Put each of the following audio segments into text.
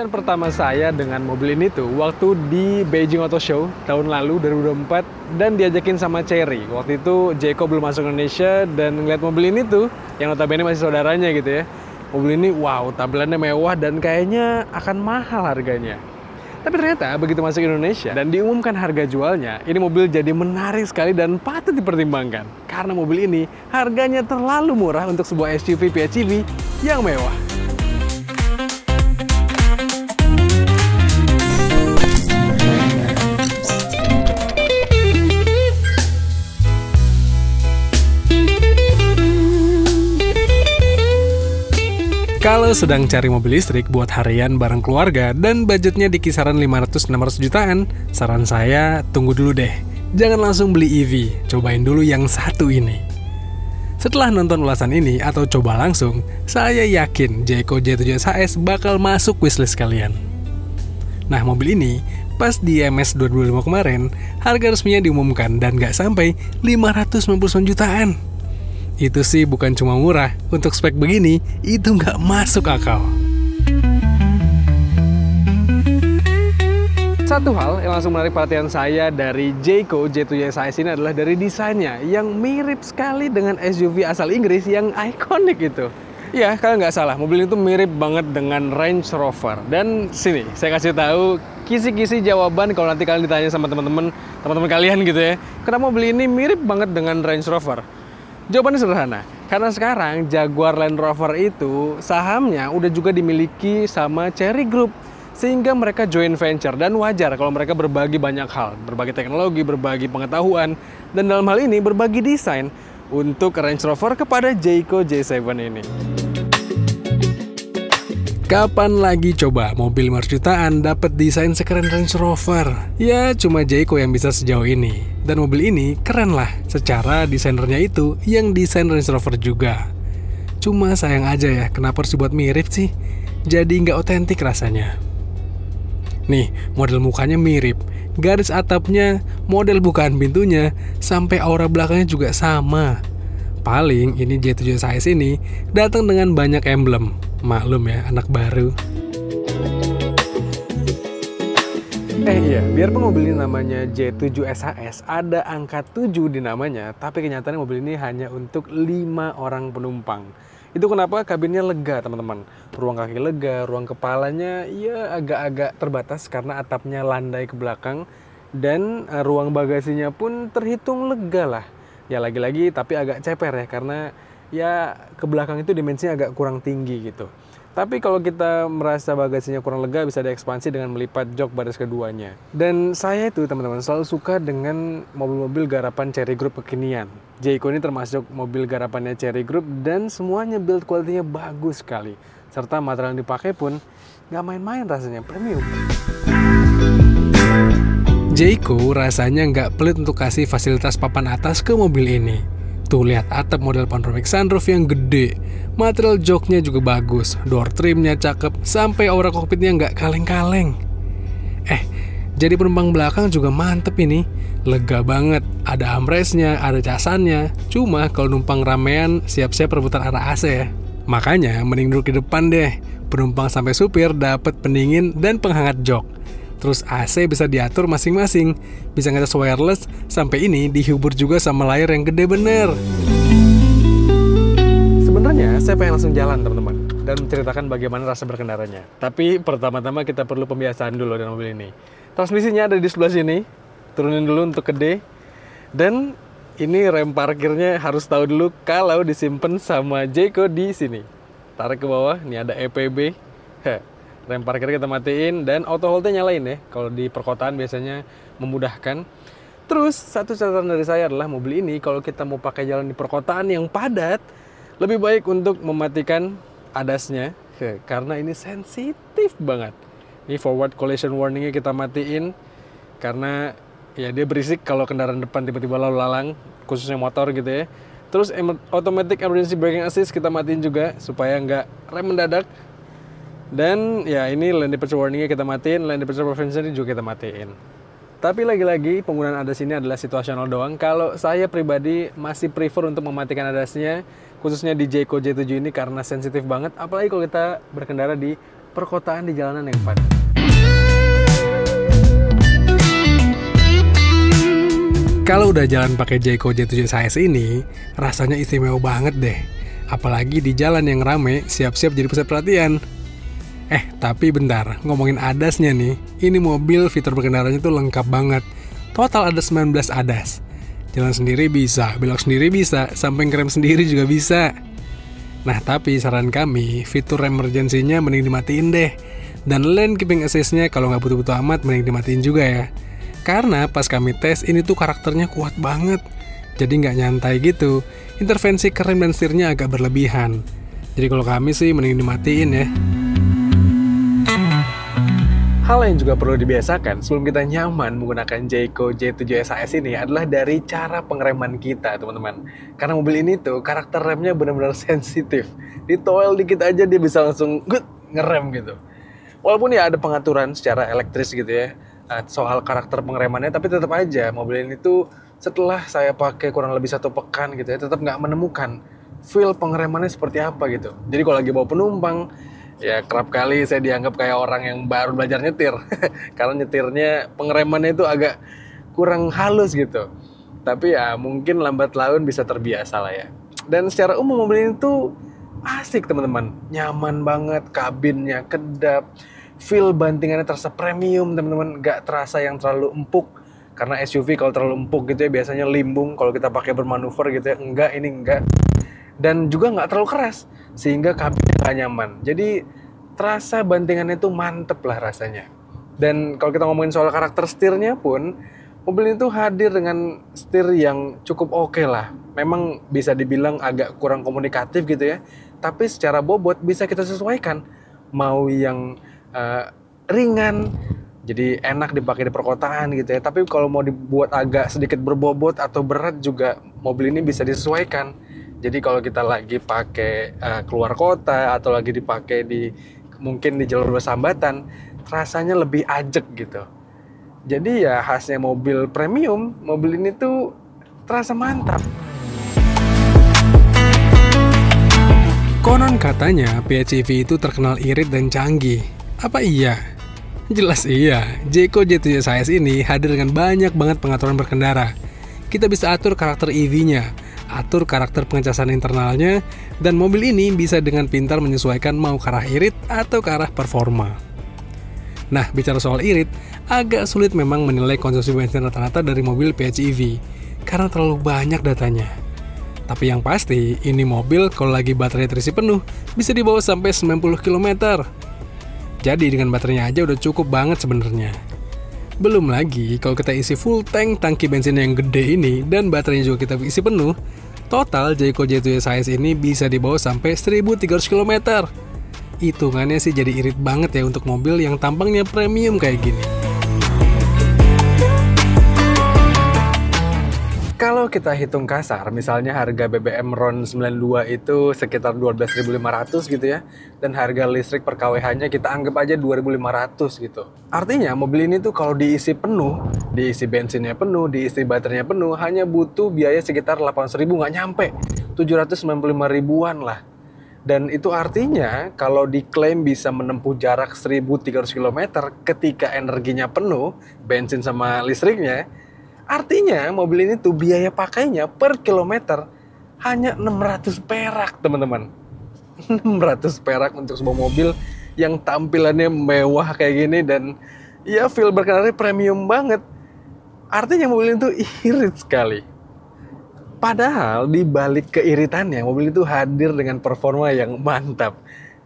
Kebiasaan pertama saya dengan mobil ini tuh waktu di Beijing Auto Show tahun lalu 2024 dan diajakin sama Cherry. Waktu itu Jayco belum masuk Indonesia dan ngeliat mobil ini tuh yang notabene masih saudaranya gitu ya. Mobil ini wow, tampilannya mewah dan kayaknya akan mahal harganya. Tapi ternyata begitu masuk Indonesia dan diumumkan harga jualnya, ini mobil jadi menarik sekali dan patut dipertimbangkan. Karena mobil ini harganya terlalu murah untuk sebuah SUV PHEV yang mewah. Kalau sedang cari mobil listrik buat harian bareng keluarga dan budgetnya di kisaran 500-600 jutaan, saran saya tunggu dulu deh. Jangan langsung beli EV, cobain dulu yang satu ini. Setelah nonton ulasan ini atau coba langsung, saya yakin Jayco J7 SHS bakal masuk wishlist kalian. Nah, mobil ini pas di MS 2025 kemarin, harga resminya diumumkan dan nggak sampai 599 jutaan. Itu sih bukan cuma murah, untuk spek begini, itu nggak masuk akal. Satu hal yang langsung menarik perhatian saya dari Jayco J7 SHS ini adalah dari desainnya yang mirip sekali dengan SUV asal Inggris yang ikonik itu. Ya, kalian nggak salah, mobil itu mirip banget dengan Range Rover. Dan sini, saya kasih tahu kisi-kisi jawaban kalau nanti kalian ditanya sama teman-teman kalian gitu ya. Kenapa mobil ini mirip banget dengan Range Rover? Jawabannya sederhana, karena sekarang Jaguar Land Rover itu sahamnya udah juga dimiliki sama Chery Group. Sehingga mereka joint venture dan wajar kalau mereka berbagi banyak hal. Berbagi teknologi, berbagi pengetahuan, dan dalam hal ini berbagi desain untuk Range Rover kepada Jayco J7 ini. Kapan lagi coba mobil 500 jutaan dapat desain sekeren Range Rover? Ya, cuma Jayco yang bisa sejauh ini. Dan mobil ini keren lah, secara desainernya itu yang desain Range Rover juga. Cuma sayang aja ya, kenapa harus dibuat mirip sih? Jadi nggak otentik rasanya. Nih, model mukanya mirip, garis atapnya, model bukaan pintunya, sampai aura belakangnya juga sama. Paling ini J7 SHS ini datang dengan banyak emblem. Maklum ya, anak baru. Iya, biarpun mobil ini namanya J7 SHS, ada angka 7 di namanya, tapi kenyataannya mobil ini hanya untuk 5 orang penumpang. Itu kenapa kabinnya lega, teman-teman. Ruang kaki lega, ruang kepalanya ya agak-agak terbatas karena atapnya landai ke belakang, dan ruang bagasinya pun terhitung lega lah. Ya lagi-lagi tapi agak ceper ya, karena ya ke belakang itu dimensinya agak kurang tinggi gitu. Tapi kalau kita merasa bagasinya kurang lega, bisa diekspansi dengan melipat jok baris keduanya. Dan saya itu teman-teman selalu suka dengan mobil-mobil garapan Chery Group kekinian. Jayco ini termasuk mobil garapannya Chery Group dan semuanya build quality-nya bagus sekali. Serta material yang dipakai pun nggak main-main, rasanya premium. Jayco rasanya nggak pelit untuk kasih fasilitas papan atas ke mobil ini. Tuh lihat atap model panoramic sunroof yang gede, material joknya juga bagus, door trimnya cakep, sampai aura kokpitnya nggak kaleng-kaleng. Jadi penumpang belakang juga mantep ini, lega banget, ada armrestnya, ada casannya. Cuma kalau numpang ramean, siap-siap rebutan arah AC ya. Makanya mending duduk di depan deh, penumpang sampai supir dapat pendingin dan penghangat jok. Terus AC bisa diatur masing-masing, bisa ngecas wireless, sampai ini dihubur juga sama layar yang gede bener. Sebenarnya saya pengen langsung jalan teman-teman dan menceritakan bagaimana rasa berkendaranya. Tapi pertama-tama kita perlu pembiasaan dulu dengan mobil ini. Transmisinya ada di sebelah sini, turunin dulu untuk ke D. Dan ini rem parkirnya harus tahu dulu kalau disimpan sama Jayco di sini. Tarik ke bawah, ini ada EPB. Rem parkir kita matiin dan auto hold-nya nyalain ya. Kalau di perkotaan biasanya memudahkan. Terus satu catatan dari saya adalah mobil ini kalau kita mau pakai jalan di perkotaan yang padat, lebih baik untuk mematikan ADAS-nya karena ini sensitif banget. Ini forward collision warning-nya kita matiin karena ya dia berisik kalau kendaraan depan tiba-tiba lalu lalang, khususnya motor gitu ya. Terus automatic emergency braking assist kita matiin juga supaya nggak rem mendadak. Dan ya ini lane departure warning-nya kita matiin, lane departure prevention juga kita matiin. Tapi lagi-lagi penggunaan ADAS ini adalah situasional doang. Kalau saya pribadi masih prefer untuk mematikan ADAS-nya, khususnya di Jayco J7 ini karena sensitif banget. Apalagi kalau kita berkendara di perkotaan di jalanan yang padat. Kalau udah jalan pakai Jayco J7 SHS ini, rasanya istimewa banget deh. Apalagi di jalan yang rame, siap-siap jadi pusat perhatian. Tapi bentar, ngomongin ADAS-nya nih. Ini mobil fitur berkendaranya tuh lengkap banget. Total ada 19 ADAS. Jalan sendiri bisa, belok sendiri bisa, sampai ngerem sendiri juga bisa. Nah, tapi saran kami, fitur emergency-nya mending dimatiin deh. Dan lane keeping assist-nya kalau nggak butuh-butuh amat, mending dimatiin juga ya. Karena pas kami tes, ini tuh karakternya kuat banget. Jadi nggak nyantai gitu. Intervensi ke rem dan setirnya agak berlebihan. Jadi kalau kami sih mending dimatiin ya. Hal yang juga perlu dibiasakan sebelum kita nyaman menggunakan Jayco J7 SHS ini adalah dari cara pengereman kita, teman-teman. Karena mobil ini tuh karakter remnya benar-benar sensitif. Ditoel dikit aja dia bisa langsung ngerem gitu. Walaupun ya ada pengaturan secara elektris gitu ya soal karakter pengeremannya, tapi tetap aja mobil ini tuh setelah saya pakai kurang lebih 1 pekan gitu ya, tetap nggak menemukan feel pengeremannya seperti apa gitu. Jadi kalau lagi bawa penumpang, ya kerap kali saya dianggap kayak orang yang baru belajar nyetir. Karena nyetirnya pengeremannya itu agak kurang halus gitu. Tapi ya mungkin lambat laun bisa terbiasa lah ya. Dan secara umum mobil ini tuh asik teman-teman. Nyaman banget, kabinnya kedap. Feel bantingannya terasa premium teman-teman. Gak terasa yang terlalu empuk. Karena SUV kalau terlalu empuk gitu ya biasanya limbung kalau kita pakai bermanuver gitu ya. Enggak, ini enggak. Dan juga nggak terlalu keras sehingga kabinnya nggak nyaman. Jadi terasa bantingannya itu mantep lah rasanya. Dan kalau kita ngomongin soal karakter setirnya pun, mobil ini tuh hadir dengan setir yang cukup oke lah. Memang bisa dibilang agak kurang komunikatif gitu ya, tapi secara bobot bisa kita sesuaikan. Mau yang ringan, jadi enak dipakai di perkotaan gitu ya. Tapi kalau mau dibuat agak sedikit berbobot atau berat juga, mobil ini bisa disesuaikan. Jadi kalau kita lagi pakai keluar kota atau lagi dipakai mungkin di jalur bersambatan, rasanya lebih ajek gitu. Jadi ya khasnya mobil premium, mobil ini tuh terasa mantap. Konon katanya PHEV itu terkenal irit dan canggih. Apa iya? Jelas iya. Jayco J7 SHS ini hadir dengan banyak banget pengaturan berkendara. Kita bisa atur karakter EV-nya, atur karakter pengecasan internalnya, dan mobil ini bisa dengan pintar menyesuaikan mau ke arah irit atau ke arah performa. Nah, bicara soal irit, agak sulit memang menilai konsumsi bensin rata-rata dari mobil PHEV, karena terlalu banyak datanya. Tapi yang pasti, ini mobil kalau lagi baterai terisi penuh, bisa dibawa sampai 90 km. Jadi dengan baterainya aja udah cukup banget sebenarnya. Belum lagi kalau kita isi full tank tangki bensin yang gede ini dan baterainya juga kita isi penuh, total Jayco J7 SHS ini bisa dibawa sampai 1300 km. Hitungannya sih jadi irit banget ya untuk mobil yang tampangnya premium kayak gini. Kalau kita hitung kasar, misalnya harga BBM RON 92 itu sekitar 12.500 gitu ya, dan harga listrik per kWh-nya kita anggap aja 2.500 gitu. Artinya mobil ini tuh kalau diisi penuh, diisi bensinnya penuh, diisi baterainya penuh, hanya butuh biaya sekitar 800.000, nggak nyampe, 795 ribuan lah. Dan itu artinya kalau diklaim bisa menempuh jarak 1.300 km ketika energinya penuh, bensin sama listriknya, artinya mobil ini tuh biaya pakainya per kilometer hanya 600 perak teman-teman. 600 perak untuk sebuah mobil yang tampilannya mewah kayak gini dan ya feel berkendaranya premium banget. Artinya mobil itu irit sekali. Padahal di balik keiritannya mobil itu hadir dengan performa yang mantap.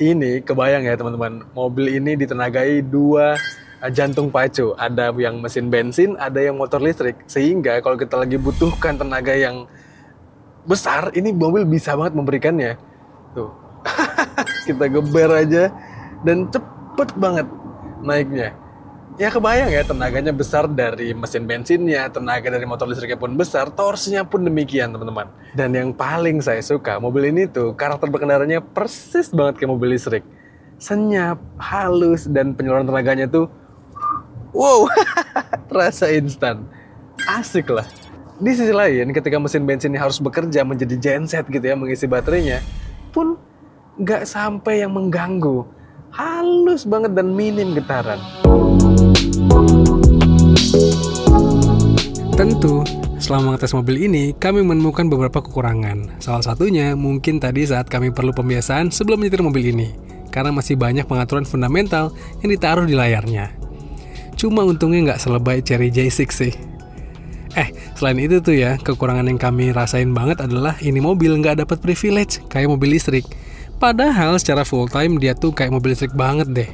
Ini kebayang ya teman-teman, mobil ini ditenagai 2 jantung pacu, ada yang mesin bensin, ada yang motor listrik, sehingga kalau kita lagi butuhkan tenaga yang besar, ini mobil bisa banget memberikannya. Tuh, kita geber aja dan cepet banget naiknya. Ya kebayang ya, tenaganya besar dari mesin bensinnya, tenaga dari motor listriknya pun besar, torsinya pun demikian teman-teman. Dan yang paling saya suka, mobil ini tuh karakter berkendaranya persis banget kayak mobil listrik. Senyap, halus, dan penyaluran tenaganya tuh wow, terasa instan. Asik lah. Di sisi lain, ketika mesin bensinnya harus bekerja menjadi genset gitu ya, mengisi baterainya, pun nggak sampai yang mengganggu. halus banget dan minim getaran. Tentu, selama mengetes mobil ini, kami menemukan beberapa kekurangan. Salah satunya mungkin tadi saat kami perlu pembiasaan sebelum menyetir mobil ini, karena masih banyak pengaturan fundamental yang ditaruh di layarnya. Cuma untungnya nggak selebay Chery J6 sih. Selain itu tuh ya, kekurangan yang kami rasain banget adalah ini mobil nggak dapat privilege kayak mobil listrik. Padahal secara full time dia tuh kayak mobil listrik banget deh.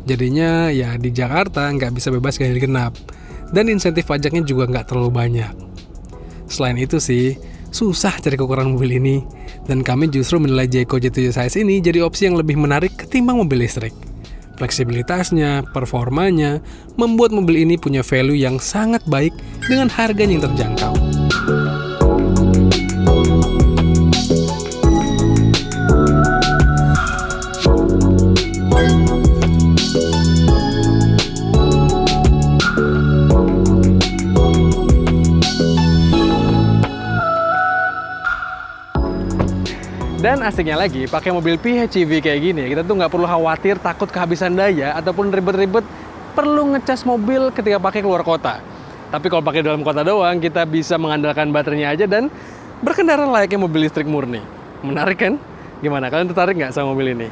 Jadinya ya di Jakarta nggak bisa bebas ganjil genap. Dan insentif pajaknya juga nggak terlalu banyak. Selain itu sih, susah cari kekurangan mobil ini. Dan kami justru menilai Jayco J7 Size ini jadi opsi yang lebih menarik ketimbang mobil listrik. Fleksibilitasnya, performanya, membuat mobil ini punya value yang sangat baik dengan harganya yang terjangkau. Dan asiknya lagi, pakai mobil PHEV kayak gini, kita tuh nggak perlu khawatir takut kehabisan daya ataupun ribet-ribet perlu ngecas mobil ketika pakai keluar kota. Tapi kalau pakai dalam kota doang, kita bisa mengandalkan baterainya aja dan berkendara layaknya mobil listrik murni. Menarik kan? Gimana, kalian tertarik nggak sama mobil ini?